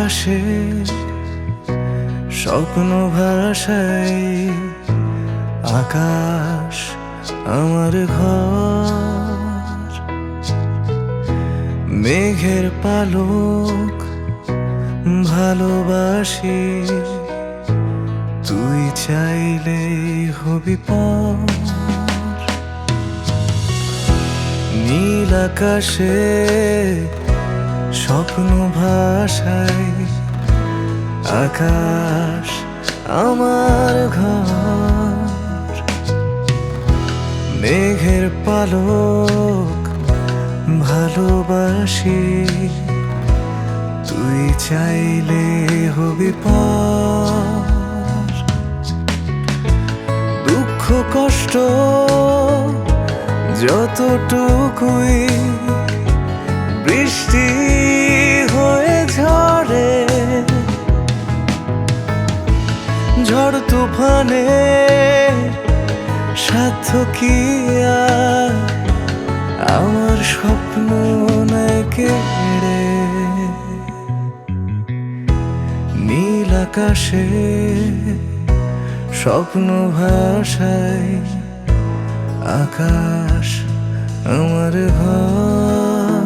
আকাশে স্বপ্ন ভাষায়, আকাশ আমার ঘর। মেঘের পালক ভালোবাসি, তুই চাইলে হবি পর। নীল আকাশে স্বপ্ন ভাষায়, আকাশ আমার ঘর। মেঘের পালক ভালোবাসি, তুই চাইলে হবি পর। দুঃখ কষ্ট যতটুকুই বৃষ্টি হয়ে ঝরে, ঝড় তুফানে সাধ্য কি আর আমার স্বপ্ন নেয় কেড়ে। নীল আকাশে স্বপ্ন ভাষায়, আকাশ আমার ঘর।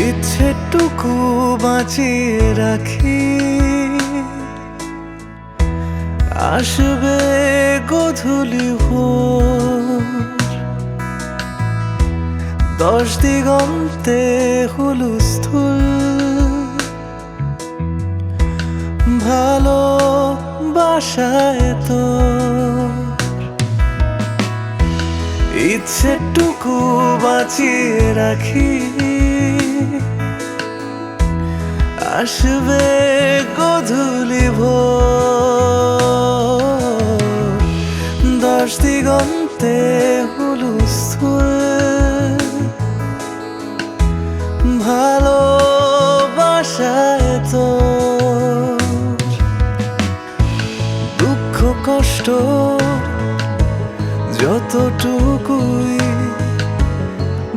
ইচ্ছেটুকু বাঁচিয়ে রাখি, আসবে গোধূলি ভোর। 10 দিগন্তে হুলস্থুল, ভালোবাসায় তোর। ইচ্ছেটুকু বাঁচিয়ে রাখি, আসবে গোধূলি ভোর। 10 দিগন্তে হুলস্থুল, ভালোবাসায় তোর। দুঃখ কষ্ট যতটুকুই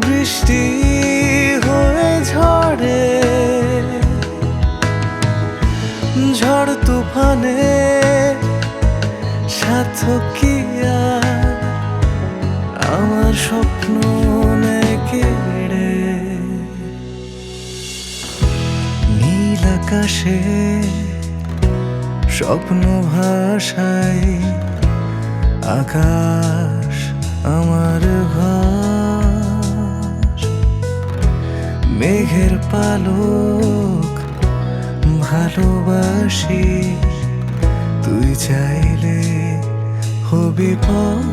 বৃষ্টি হয়ে ঝরে, ঝড় তুফানে সাধ্য কি আর আমার স্বপ্ন নেয় কেড়ে। নীল আকাশে স্বপ্ন ভাষায়, আকাশ আমার ঘর। মেঘের পালক ভালোবাসি, তুই চাইলে হবি পর।